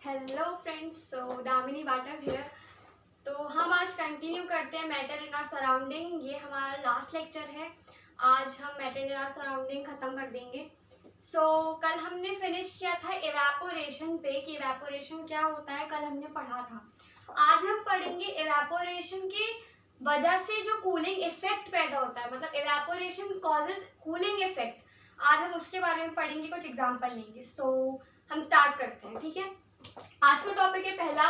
Hello friends, सो दामिनी बाटक here. तो हम आज कंटिन्यू करते हैं मैटर इन आवर सराउंडिंग। ये हमारा लास्ट लेक्चर है। आज हम मैटर इन आवर सराउंडिंग ख़त्म कर देंगे। कल हमने फिनिश किया था इवेपोरेशन पे कि इवेपोरेशन क्या होता है, कल हमने पढ़ा था। आज हम पढ़ेंगे इवेपोरेशन की वजह से जो कूलिंग इफेक्ट पैदा होता है, मतलब इवेपोरेशन कॉजेज कूलिंग इफेक्ट। आज हम उसके बारे में पढ़ेंगे, कुछ एग्जाम्पल लेंगे। हम स्टार्ट करते हैं, ठीक है। आज का टॉपिक है पहला,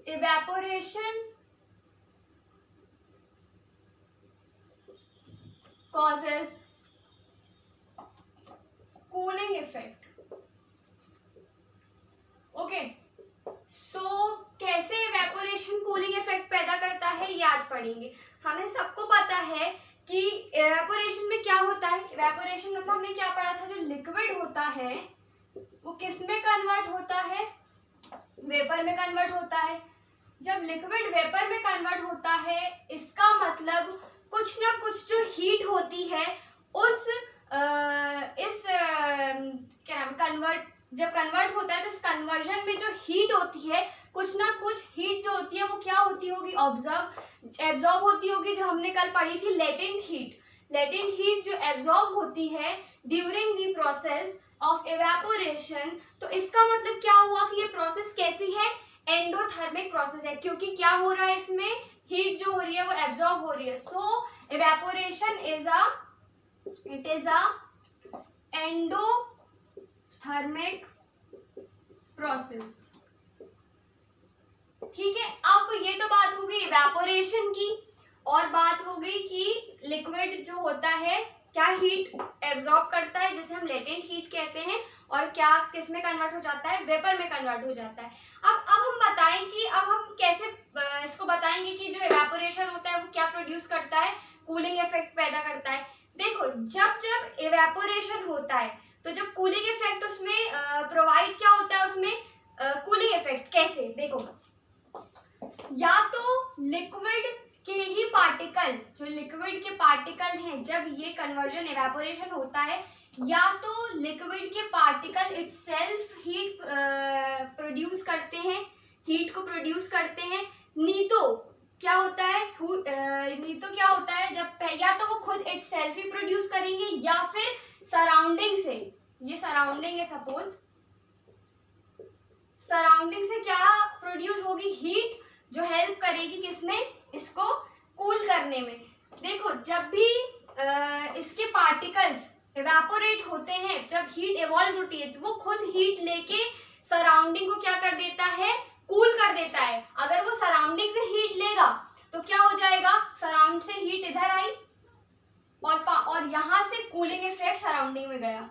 evaporation causes cooling effect. Okay, कैसे इवेपोरेशन कूलिंग इफेक्ट पैदा करता है ये आज पढ़ेंगे। हमें सबको पता है कि इवेपोरेशन में क्या होता है। इवेपोरेशन मतलब हमने क्या पढ़ा था, जो लिक्विड होता है वो किस में कन्वर्ट होता है, वेपर में कन्वर्ट होता है। जब लिक्विड वेपर में कन्वर्ट होता है, इसका मतलब कुछ ना कुछ जो हीट होती है उस क्या नाम, जब कन्वर्ट होता है तो इस कन्वर्जन में जो हीट होती है, कुछ ना कुछ हीट जो होती है वो क्या होती होगी, एब्जॉर्ब होती होगी। जो हमने कल पढ़ी थी लेटेंट हीट जो एब्जॉर्ब होती है during the process of evaporation. तो इसका मतलब क्या हुआ कि ये प्रोसेस कैसी है, एंडोथर्मिक प्रोसेस है, क्योंकि क्या हो रहा है, इसमें हीट जो हो रही है वो एब्जॉर्ब हो रही है। So evaporation is a endothermic process. ठीक है, अब ये तो बात हो गई इवेपोरेशन की, और बात हो गई कि लिक्विड जो होता है क्या हीट एब्जॉर्ब करता है, जिसे हम लेटेंट हीट कहते हैं, और क्या किस में कन्वर्ट हो जाता है, वेपर में कन्वर्ट हो जाता है। अब हम बताएं कि अब हम कैसे इसको बताएंगे कि जो इवेपोरेशन होता है वो क्या प्रोड्यूस करता है, कूलिंग इफेक्ट पैदा करता है। देखो, जब इवेपोरेशन होता है तो जब कूलिंग इफेक्ट उसमें प्रोवाइड क्या होता है, उसमें कूलिंग इफेक्ट कैसे, देखो, या तो लिक्विड के ही पार्टिकल, जो लिक्विड के पार्टिकल हैं, जब ये कन्वर्जन इवेपोरेशन होता है, या तो लिक्विड के पार्टिकल इटसेल्फ हीट प्रोड्यूस करते हैं, हीट को प्रोड्यूस करते हैं। नहीं तो क्या होता है, जब या तो वो खुद इटसेल्फ ही प्रोड्यूस करेंगे, या फिर सराउंडिंग से, ये सराउंडिंग है सपोज, सराउंडिंग से क्या प्रोड्यूस होगी, हीट, जो हेल्प करेगी किसमें, इसको कूल करने में। देखो, जब भी इसके पार्टिकल्स इवेपोरेट होते हैं, जब हीट इवॉल्व होती है तो वो खुद हीट लेके सराउंडिंग को क्या कर देता है, कूल कर देता है। अगर वो सराउंडिंग से हीट लेगा तो क्या हो जाएगा, सराउंड से हीट इधर आई और यहां से कूलिंग इफेक्ट सराउंडिंग में गया।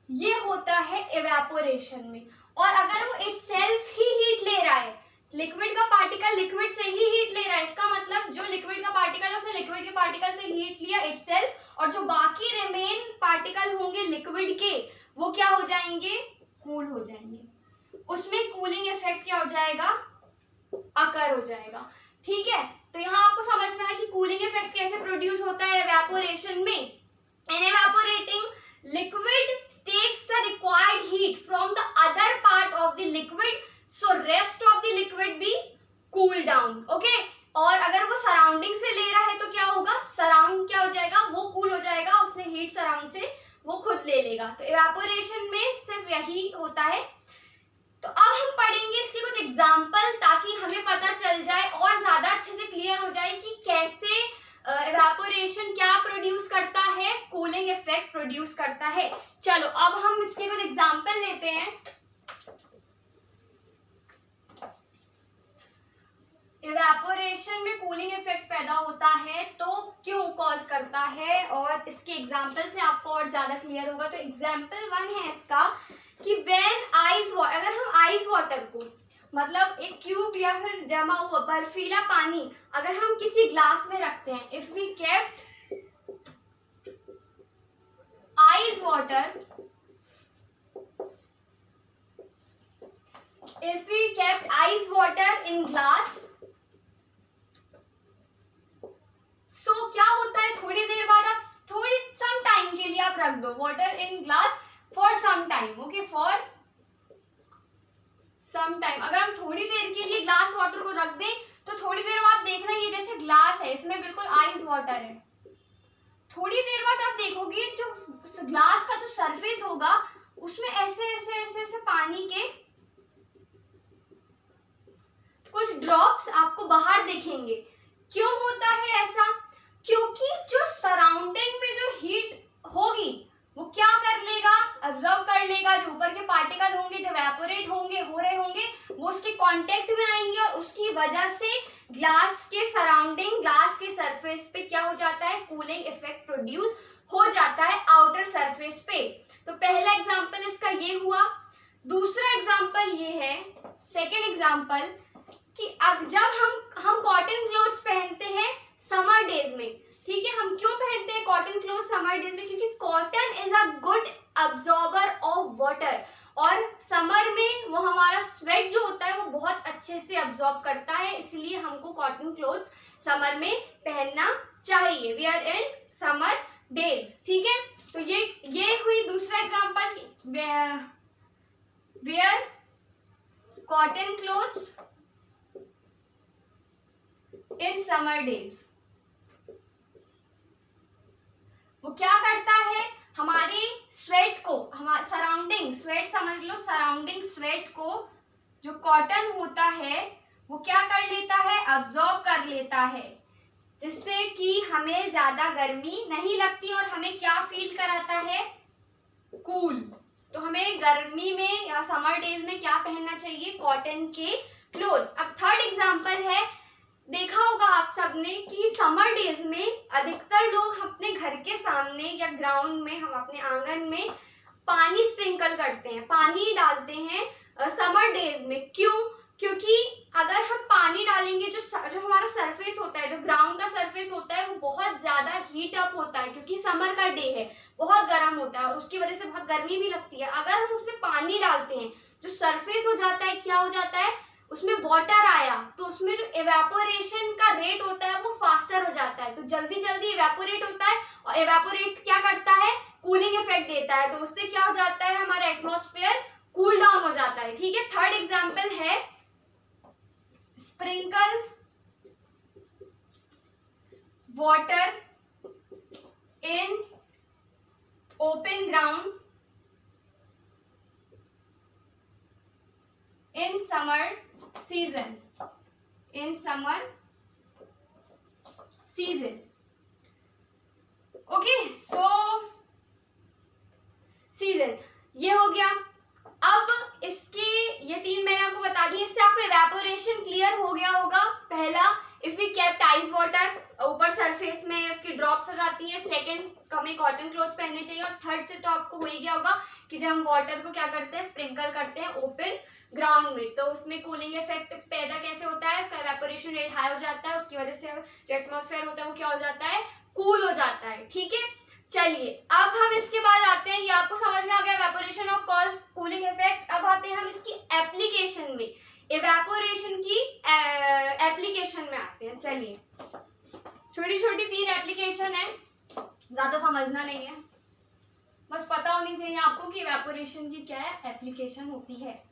ये होता है इवेपोरेशन में। और अगर वो इटसेल्फ ही हीट ले रहा है, लिक्विड का पार्टिकल लिक्विड से ही हीट ले रहा है, इसका मतलब जो लिक्विड का पार्टिकल है उसने लिक्विड के पार्टिकल से हीट लिया इटसेल्फ, और जो बाकी रिमेन पार्टिकल होंगे लिक्विड के, वो क्या हो जाएंगे, कूल हो जाएंगे। उसमें कूलिंग इफेक्ट क्या हो जाएगा, अकर हो जाएगा। ठीक है, तो यहाँ आपको समझ में आया कि कूलिंग इफेक्ट कैसे प्रोड्यूस होता है इवेपोरेशन में। इन evaporating liquid takes the required heat from the other part of the liquid, so rest of the liquid be cool down. Okay, और अगर वो सराउंडिंग से ले रहा है तो क्या होगा, सराउंड क्या हो जाएगा, वो कूल हो जाएगा, उसने हीट सराउंड से वो खुद ले लेगा। तो इवेपोरेशन में सिर्फ यही होता है। तो अब हम पढ़ेंगे इसके कुछ एग्जाम्पल, ताकि हमें पता चल जाए और ज्यादा अच्छे से क्लियर हो जाए कि कैसे इवेपोरेशन क्या प्रोड्यूस करता है, कूलिंग इफेक्ट प्रोड्यूस करता है। चलो अब हम इसके कुछ एग्जांपल लेते हैं। इवेपोरेशन में कूलिंग इफेक्ट पैदा होता है तो क्यों कॉज करता है, और इसके एग्जांपल से आपको और ज्यादा क्लियर होगा। तो एग्जांपल 1 है इसका कि व्हेन अगर हम आइस वाटर को, मतलब एक क्यूब या फिर जमा हुआ बर्फीला पानी अगर हम किसी ग्लास में रखते हैं, if we kept ice water in glass, so क्या होता है, थोड़ी देर बाद आप सम टाइम के लिए आप रख दो water in glass for some time, okay, for some time. अगर हम थोड़ी देर के लिए ग्लास वाटर को रख दें तो थोड़ी देर बाद देखना ये जैसे ग्लास है, इसमें बिल्कुल आइस वाटर है। थोड़ी देर बाद आप देखोगे जो ग्लास का जो सरफेस होगा उसमें ऐसे ऐसे ऐसे ऐसे पानी के कुछ ड्रॉप्स आपको बाहर दिखेंगे। क्यों होता है ऐसा? क्योंकि जो सराउंडिंग में जो हीट होगी वो क्या कर लेगा, अब्जॉर्ब कर लेगा। जो ऊपर के पार्टिकल होंगे जो एवापोरेट होंगे हो रहे होंगे वो उसके कांटेक्ट में आएंगे और उसकी वजह से ग्लास के सराउंडिंग, ग्लास के सरफेस पे क्या हो जाता है, कूलिंग इफेक्ट प्रोड्यूस हो जाता है आउटर सरफेस पे। तो पहला एग्जांपल इसका ये हुआ। दूसरा एग्जांपल ये है, सेकेंड एग्जांपल, कि अब जब हम कॉटन क्लोथ्स पहनते हैं समर डेज में, ठीक है। हम क्यों पहनते हैं कॉटन क्लोथ समर डेज में? क्योंकि cotton is a good absorber of water और समर में वो हमारा स्वेट जो होता है वो बहुत अच्छे से अब्जॉर्ब करता है, इसलिए हमको कॉटन क्लोथ्स समर में पहनना चाहिए, वियर इन समर डेज, ठीक है। तो ये हुई दूसरा example, where cotton clothes in summer days. वो क्या करता है, हमारे स्वेट को, हमारे सराउंडिंग स्वेट समझ लो, सराउंडिंग स्वेट को जो कॉटन होता है वो क्या कर लेता है, अब्जॉर्ब कर लेता है, जिससे कि हमें ज्यादा गर्मी नहीं लगती और हमें क्या फील कराता है, कूल। तो हमें गर्मी में या समर डेज में क्या पहनना चाहिए, कॉटन के क्लोथ्स। अब थर्ड एग्जांपल है, देखा होगा आप सबने कि समर डेज में अधिकतर लोग अपने घर के सामने या ग्राउंड में, हम अपने आंगन में पानी स्प्रिंकल करते हैं, पानी डालते हैं समर डेज में। क्यों? क्योंकि अगर हम पानी डालेंगे जो हमारा सरफेस होता है, जो ग्राउंड का सरफेस होता है वो बहुत ज्यादा हीट अप होता है, क्योंकि समर का डे है, बहुत गर्म होता है और उसकी वजह से बहुत गर्मी भी लगती है। अगर हम उसमें पानी डालते हैं जो सरफेस हो जाता है, क्या हो जाता है, उसमें वाटर आया तो उसमें जो इवेपोरेशन का रेट होता है वो फास्टर हो जाता है, तो जल्दी जल्दी इवेपोरेट होता है और इवेपोरेट क्या करता है, कूलिंग इफेक्ट देता है, तो उससे क्या हो जाता है, हमारा एटमॉस्फेयर कूल डाउन हो जाता है, ठीक है। थर्ड एग्जांपल है, sprinkle water in open ground in summer season, in summer season, okay, so season ये हो गया। अब इसके ये तीन मैंने आपको बता दिए, इससे आपको इवेपोरेशन क्लियर हो गया होगा। पहला, if we kept ice water, ऊपर सरफेस में उसकी ड्रॉप्स आ जाती है। सेकंड, हमें कॉटन क्लोथ्स पहनने चाहिए। और थर्ड से तो आपको हो ही गया होगा कि जब हम वाटर को क्या करते हैं, स्प्रिंकल करते हैं ओपन ग्राउंड में, तो उसमें कूलिंग इफेक्ट पैदा कैसे होता है, उसका इवेपोरेशन रेट हाई हो जाता है, उसकी वजह से जो एटमॉस्फेयर होता है वो क्या हो जाता है, कूल हो जाता है, ठीक है। चलिए अब हम इसके बाद आते हैं, ये आपको समझ में आ गया evaporation of cause cooling effect. अब आते हैं हम इसकी एप्लीकेशन में, इवेपोरेशन की एप्लीकेशन में आते हैं। चलिए, छोटी छोटी तीन एप्लीकेशन है, ज्यादा समझना नहीं है, बस पता होनी चाहिए आपको कि इवेपोरेशन की क्या एप्लीकेशन होती है।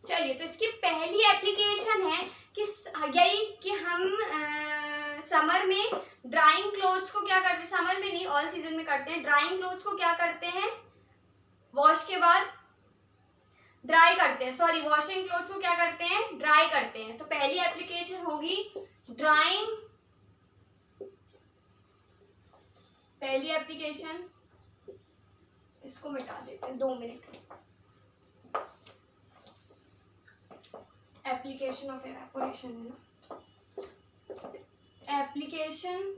चलिए, तो इसकी पहली एप्लीकेशन है कि यही कि हम समर में ड्राइंग क्लोथ्स को क्या करते हैं, समर में नहीं ऑल सीजन में करते हैं, ड्राइंग क्लोथ्स को क्या करते हैं, वॉश के बाद ड्राई करते हैं, सॉरी वॉशिंग क्लोथ्स को क्या करते हैं, ड्राई करते हैं। तो पहली एप्लीकेशन होगी ड्राइंग, पहली एप्लीकेशन, इसको मिटा देते हैं 2 मिनट। एप्लीकेशन ऑफ इवेपोरेशन है ना, एप्लीकेशन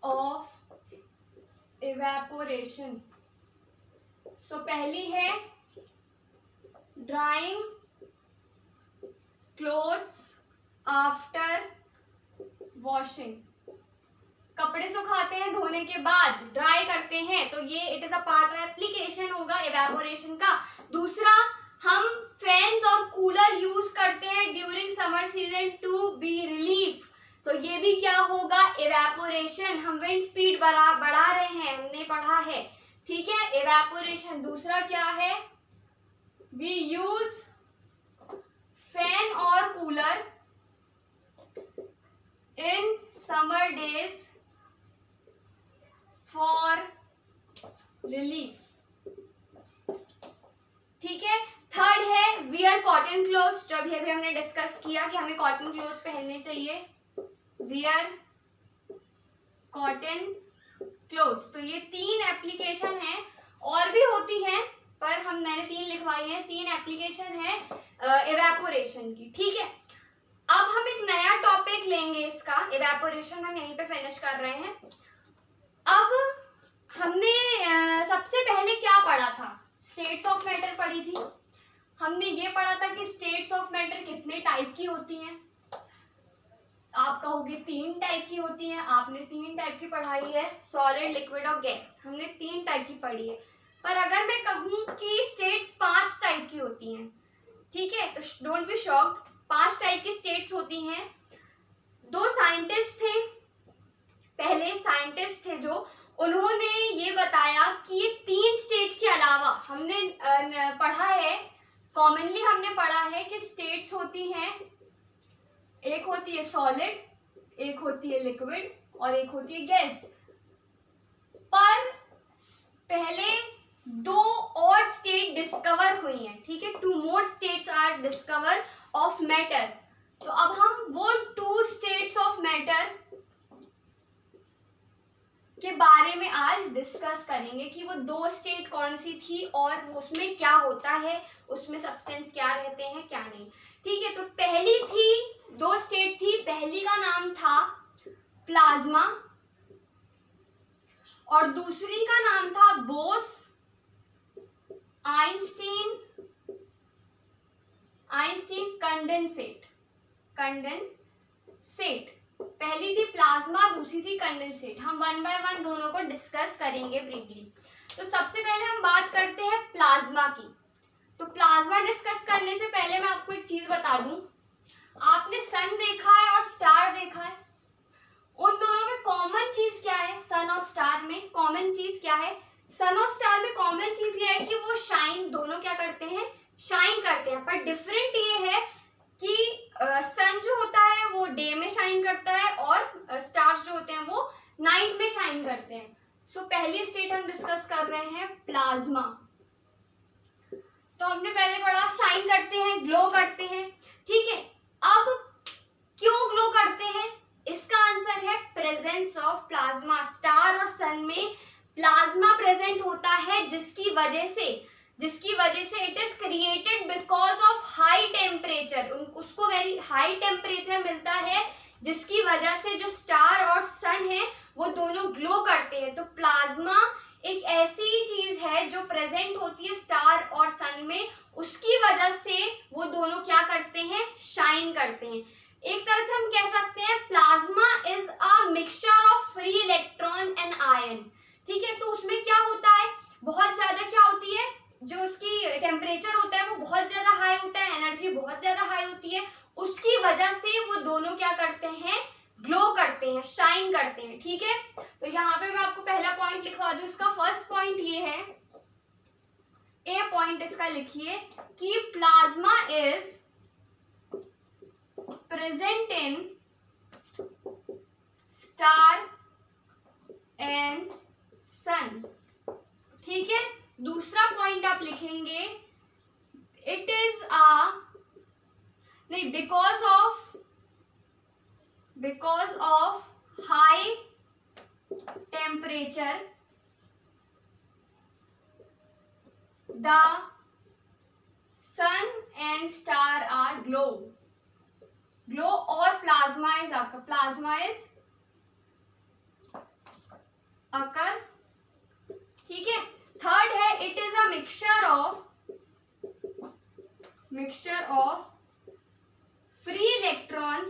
ऑफ इवेपोरेशन। सो पहली है ड्राइंग क्लोथ्स आफ्टर वॉशिंग, कपड़े सुखाते हैं धोने के बाद, ड्राई करते हैं, तो ये it is a part of application होगा इवेपोरेशन का। दूसरा, हम फैंस और कूलर यूज करते हैं during summer season to be relief तो ये भी क्या होगा, इवेपोरेशन। हम विंड स्पीड बढ़ा रहे हैं, हमने पढ़ा है, ठीक है, इवेपोरेशन। दूसरा क्या है, वी यूज फैन और cooler in summer days for relief, ठीक है। थर्ड है वियर कॉटन क्लोथ्स, जो अभी हमने डिस्कस किया कि हमें कॉटन क्लोथ्स पहनने चाहिए, वियर कॉटन क्लोथ्स। तो ये 3 एप्लीकेशन है, और भी होती हैं पर मैंने 3 लिखवाई हैं, 3 एप्लीकेशन है इवेपोरेशन की, ठीक है। अब हम एक नया टॉपिक लेंगे इसका, इवेपोरेशन हम यहीं पे फिनिश कर रहे हैं। अब हमने सबसे पहले क्या पढ़ा था, स्टेट्स ऑफ मैटर पढ़ी थी। हमने ये पढ़ा था कि स्टेट्स ऑफ मैटर कितने टाइप की होती हैं। आप कहोगे 3 टाइप की होती हैं, आपने 3 टाइप की पढ़ाई है, सॉलिड, लिक्विड और गैस, हमने 3 टाइप की पढ़ी है। पर अगर मैं कहूँ कि स्टेट्स 5 टाइप की होती हैं, ठीक है, तो डोंट बी शॉक्ड, 5 टाइप की स्टेट्स होती हैं। 2 साइंटिस्ट थे, पहले साइंटिस्ट थे जो, उन्होंने ये बताया कि ये 3 स्टेट्स के अलावा हमने पढ़ा है, कॉमनली हमने पढ़ा है कि स्टेट्स होती हैं, एक होती है सॉलिड, एक होती है लिक्विड और एक होती है गैस। पर पहले 2 और स्टेट डिस्कवर हुई हैं, ठीक है, 2 more states are discover of matter. तो अब हम वो 2 स्टेट्स ऑफ मैटर के बारे में आज डिस्कस करेंगे कि वो 2 स्टेट कौन सी थी और उसमें क्या होता है, उसमें सब्सटेंस क्या रहते हैं क्या नहीं, ठीक है। तो पहली थी, 2 स्टेट थी, पहली का नाम था प्लाज्मा और दूसरी का नाम था बोस आइंस्टीन कंडेंसेट। पहली थी प्लाज्मा, दूसरी थी कंडेंसेट। हम 1 बाय 1 दोनों को डिस्कस करेंगे ब्रीफली। तो सबसे पहले हम बात करते हैं प्लाज्मा की। तो प्लाज्मा डिस्कस करने से पहले मैं आपको एक चीज बता दूं, आपने सन देखा है और स्टार देखा है, उन दोनों में कॉमन चीज क्या है, सन और स्टार में कॉमन चीज क्या है? सन और स्टार में कॉमन चीज ये है कि वो शाइन, दोनों क्या करते हैं, शाइन करते हैं। पर डिफरेंट ये है कि सन जो होता है वो डे में शाइन करता है और स्टार्स जो होते हैं वो नाइट में शाइन करते हैं। सो पहली स्टेट हम डिस्कस कर रहे हैं प्लाज्मा। तो हमने पहले पढ़ा शाइन करते हैं, ग्लो करते हैं, ठीक है। अब क्यों ग्लो करते हैं, इसका आंसर है प्रेजेंस ऑफ प्लाज्मा। स्टार और सन में प्लाज्मा प्रेजेंट होता है, जिसकी वजह से it is created because of high temperature. उसको वेरी हाई टेम्परेचर मिलता है, जिसकी वजह से जो स्टार और सन है वो दोनों ग्लो करते हैं। तो प्लाज्मा एक ऐसी चीज है जो प्रेजेंट होती है स्टार और सन में, उसकी वजह से वो दोनों क्या करते हैं, शाइन करते हैं। एक तरह से हम कह सकते हैं plasma is a mixture of free electron and ion, ठीक है। तो उसमें क्या होता है, बहुत ज्यादा क्या होती है, जो उसकी टेम्परेचर होता है वो बहुत ज्यादा हाई होता है, एनर्जी बहुत ज्यादा हाई होती है, उसकी वजह से वो दोनों क्या करते हैं, ग्लो करते हैं, शाइन करते हैं, ठीक है। तो यहाँ पे मैं आपको पहला पॉइंट लिखवा दूं। इसका फर्स्ट पॉइंट ये है, ए पॉइंट इसका लिखिए कि plasma is present in star and sun, ठीक है। दूसरा पॉइंट आप लिखेंगे, इट इज नहीं, because of high temperature the sun and star are glow और प्लाज्मा इज अकर, ठीक है। थर्ड है, it is a mixture of free electrons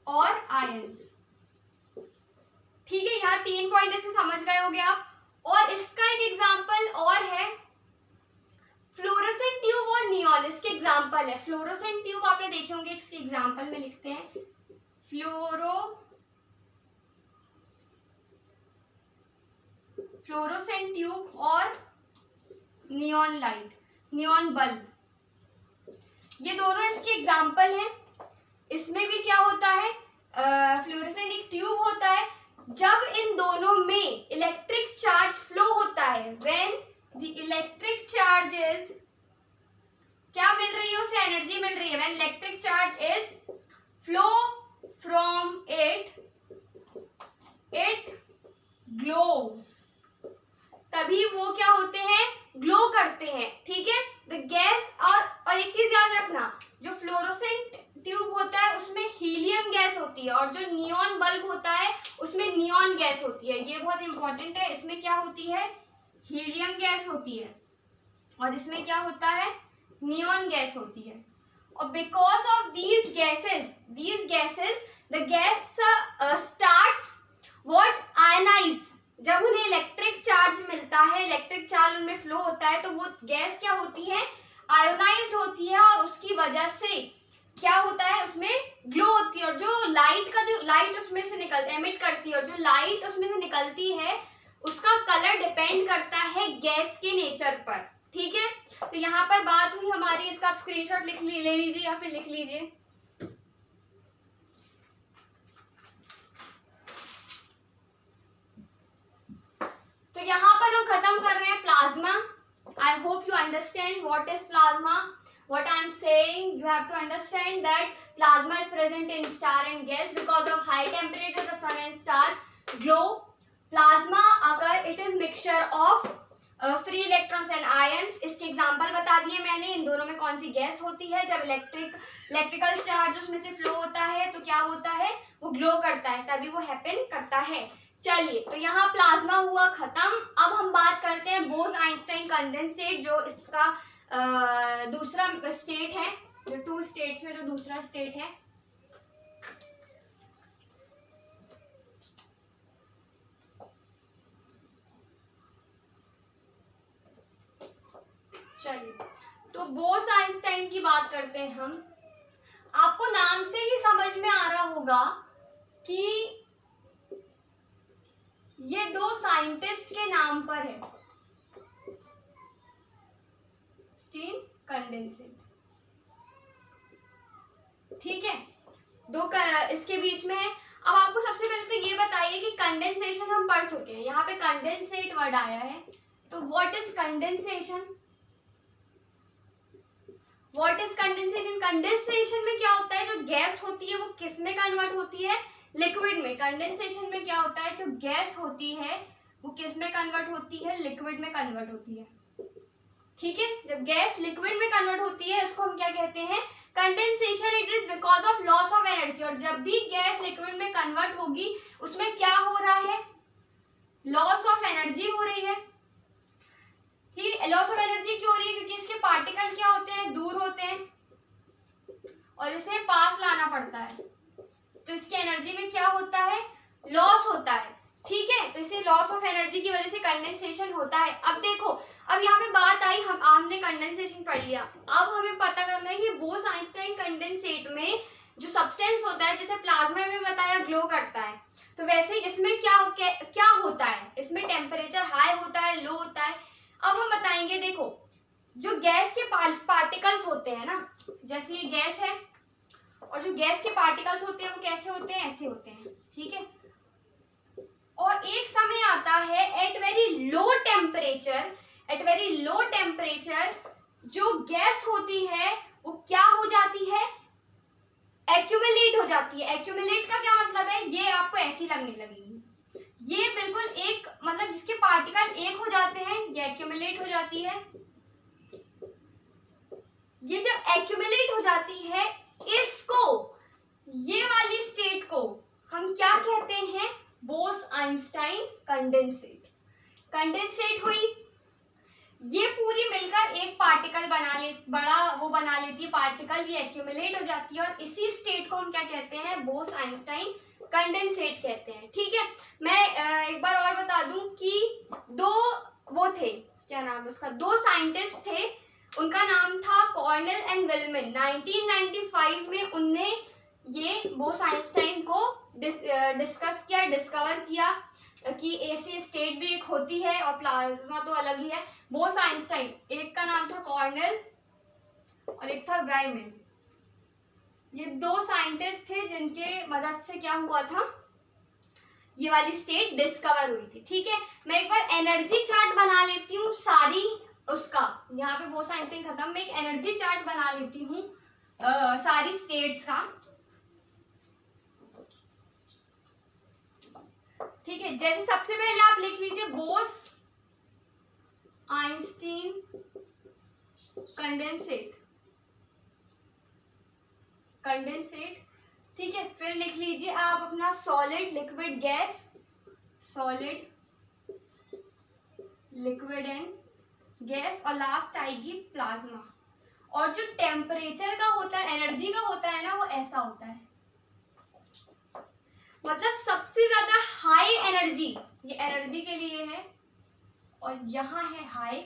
और आयंस, ठीक है। यहाँ 3 पॉइंट इसे समझ गए होंगे आप। और इसका एक एग्जांपल और है, फ्लोरेसेंट ट्यूब और नियोल। इसके एग्जाम्पल है। फ्लोरोसेंट ट्यूब आपने देखे होंगे, इसके एग्जाम्पल में लिखते हैं फ्लोरोसेंट ट्यूब और नियॉन लाइट, नियॉन बल्ब, ये दोनों इसके एग्जाम्पल हैं। इसमें भी क्या होता है, फ्लोरोसेंट एक ट्यूब होता है, जब इन दोनों में इलेक्ट्रिक चार्ज फ्लो होता है, when the electric charge is, क्या मिल रही है उसे, एनर्जी मिल रही है, when electric charge is flow from it gloves, तभी वो क्या होते हैं, ग्लो करते हैं। ठीक है, द गैस, और एक चीज याद रखना, जो फ्लोरोसेंट ट्यूब होता है उसमें हीलियम गैस होती है, और जो नियॉन बल्ब होता है उसमें नियॉन गैस होती है। ये बहुत इंपॉर्टेंट है, इसमें क्या होती है, हीलियम गैस होती है, और इसमें क्या होता है, नियॉन गैस होती है। और because of these gases the gas starts what, ionised, जब उन्हें इलेक्ट्रिक चार्ज मिलता है, इलेक्ट्रिक चार्ज उनमें फ्लो होता है, तो वो गैस क्या होती है, आयोनाइज्ड होती है, और उसकी वजह से क्या होता है, उसमें ग्लो होती है, और जो लाइट उसमें से एमिट करती है, और जो लाइट उसमें से निकलती है उसका कलर डिपेंड करता है गैस के नेचर पर। ठीक है, तो यहाँ पर बात हुई हमारी, इसका आप स्क्रीनशॉट ले लीजिए या फिर लिख लीजिए। तो यहाँ पर हम खत्म कर रहे हैं plasma. I hope you understand what is plasma, what I am saying. You have to understand that plasma is present in star and gas because of high temperature the sun and star glow. Plasma अगर it is mixture of free electrons and ions, इसके example बता दिए मैंने। इन दोनों में कौन सी gas होती है, जब इलेक्ट्रिकल चार्ज उसमें से फ्लो होता है तो क्या होता है, वो ग्लो करता है, तभी वो हैपन करता है। चलिए, तो यहाँ प्लाज्मा हुआ खत्म। अब हम बात करते हैं बोस-आइंस्टाइन कंडेंसेट, जो इसका दूसरा स्टेट है, जो 2 स्टेट्स में जो दूसरा स्टेट है। चलिए, तो बोस-आइंस्टाइन की बात करते हैं हम। आपको नाम से ही समझ में आ रहा होगा कि ये 2 साइंटिस्ट के नाम पर है, कंडेंसेट। ठीक है, 2 इसके बीच में है। अब आपको सबसे पहले तो ये बताइए कि कंडेंसेशन हम पढ़ चुके हैं, यहाँ पे कंडेंसेट वर्ड आया है, तो what is condensation, what is condensation. Condensation में क्या होता है, जो गैस होती है वो किस में कन्वर्ट होती है, लिक्विड में। कंडेंसेशन में क्या होता है, जो गैस होती है वो किस में कन्वर्ट होती है, लिक्विड में कन्वर्ट होती है। ठीक है, जब गैस लिक्विड में कन्वर्ट होती है उसको हम क्या कहते हैं, condensation. It is because of loss of energy, और जब भी गैस लिक्विड में कन्वर्ट होगी उसमें क्या हो रहा है, लॉस ऑफ एनर्जी हो रही है। लॉस ऑफ एनर्जी क्यों हो रही है, क्योंकि इसके पार्टिकल क्या होते हैं, दूर होते हैं, और इसे पास लाना पड़ता है, तो इसकी एनर्जी में क्या होता है, लॉस होता है। ठीक है, तो इसे लॉस ऑफ एनर्जी की वजह से कंडेंसेशन होता है। अब देखो, अब यहाँ पे बात आई, हमने कंडेंसेशन पढ़ लिया, अब हमें पता करना है कि बोस-आइंस्टाइन कंडेंसेट में जो सब्सटेंस होता है, जैसे प्लाज्मा में बताया ग्लो करता है, तो वैसे ही इसमें क्या होता है, इसमें टेम्परेचर हाई होता है, लो होता है। अब हम बताएंगे, देखो जो गैस के पार्टिकल्स होते हैं ना, जैसे ये गैस है, और जो गैस के पार्टिकल्स होते हैं वो कैसे होते हैं, ऐसे होते हैं। ठीक है, और एक समय आता है एट वेरी लो टेम्परेचर जो गैस होती है वो क्या हो जाती है, एक्यूमुलेट हो जाती है। एक्यूमुलेट का क्या मतलब है, ये आपको ऐसी लगने लगेगी, ये बिल्कुल एक, मतलब इसके पार्टिकल एक हो जाते हैं, ये एक्यूमुलेट हो जाती है। ये जब एक्यूमुलेट हो जाती है, इसको, ये वाली स्टेट को हम क्या कहते हैं, बोस-आइंस्टाइन कंडेंसेट हुई। ये पूरी मिलकर एक पार्टिकल बना लेती है पार्टिकल, ये एक्यूमुलेट हो जाती है, और इसी स्टेट को हम क्या कहते हैं, बोस-आइंस्टाइन कंडेंसेट कहते हैं। ठीक है, मैं एक बार और बता दूं कि 2 वो थे, क्या नाम है उसका, 2 साइंटिस्ट थे, उनका नाम था कॉर्नेल एंड विल्मन 1995 में उनने ये बोस-आइंस्टाइन को डिस्कस किया, डिस्कवर किया कि ऐसी स्टेट भी एक होती है और प्लाज्मा तो अलग ही है। बोस-आइंस्टाइन, एक का नाम था कॉर्नेल और एक था वेलमैन। ये दो साइंटिस्ट थे जिनके मदद से क्या हुआ था, ये वाली स्टेट डिस्कवर हुई थी। ठीक है, मैं एक बार एनर्जी चार्ट बना लेती हूँ सारी उसका, यहाँ पे बोस-आइंस्टाइन खत्म, मैं एक एनर्जी चार्ट बना लेती हूँ सारी स्टेट्स का। ठीक है, जैसे सबसे पहले आप लिख लीजिए बोस-आइंस्टीन कंडेंसेट, ठीक है। फिर लिख लीजिए आप अपना solid, liquid, gas, solid, liquid and gas, और लास्ट आएगी प्लाज्मा। और जो टेम्परेचर का होता है, एनर्जी का होता है ना, वो ऐसा होता है, मतलब सबसे ज्यादा हाई एनर्जी ये एनर्जी के लिए है, और यहाँ है हाई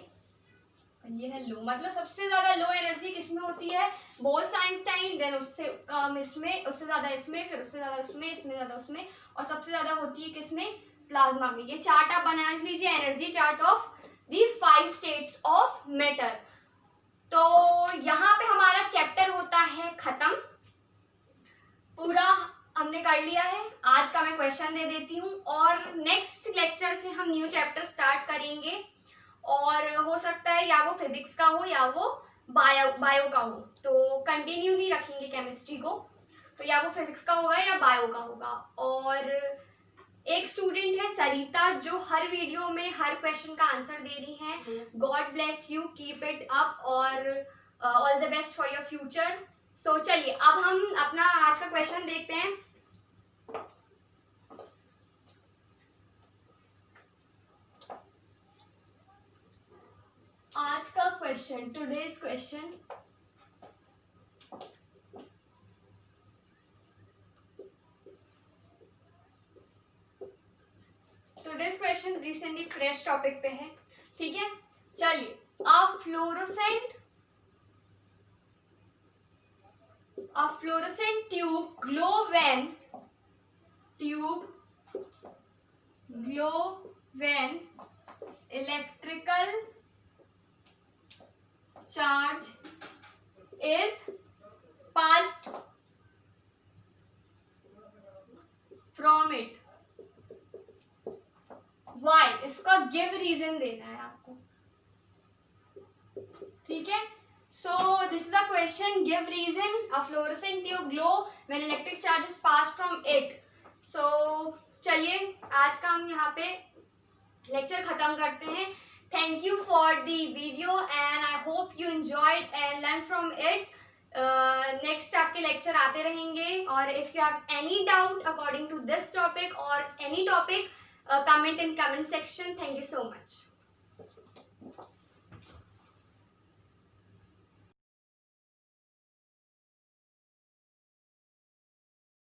और ये है लो, मतलब सबसे ज्यादा लो एनर्जी किसमें होती है, बोस-आइंस्टाइन, देन उससे कम इसमें, उससे ज्यादा इसमें, फिर उससे ज्यादा उसमें, इसमें ज्यादा उसमें, और सबसे ज्यादा होती है किसमें, प्लाज्मा में। ये चार्ट आप बना लीजिए, energy chart of the 5 states of matter. तो यहाँ पे हमारा चैप्टर होता है खत्म, पूरा हमने कर लिया है। आज का मैं क्वेश्चन दे देती हूँ और नेक्स्ट लेक्चर से हम न्यू चैप्टर स्टार्ट करेंगे, और हो सकता है या वो फिजिक्स का हो या वो बायो का हो, तो कंटिन्यू नहीं रखेंगे केमिस्ट्री को, तो या वो फिजिक्स का होगा या बायो का होगा। और एक स्टूडेंट है सरिता जो हर वीडियो में हर क्वेश्चन का आंसर दे रही हैं। God bless you, keep it up, और all the best for your future. So चलिए अब हम अपना आज का क्वेश्चन देखते हैं। आज का question, today's question, today's question recently fresh topic पे है। ठीक है, चलिए, a fluorescent tube glow when electrical charge is passed from it. Why? इसका गिव रीजन देना है आपको। ठीक है, so this is the question, give reason a fluorescent tube glow when electric charge is passed from it. So चलिए आज का हम यहाँ पे लेक्चर खत्म करते हैं। Thank you for the video and I hope you enjoyed and learned from it. Next आपके लेक्चर आते रहेंगे, और if you have any doubt according to this topic or any topic, comment in comment section. Thank you so much.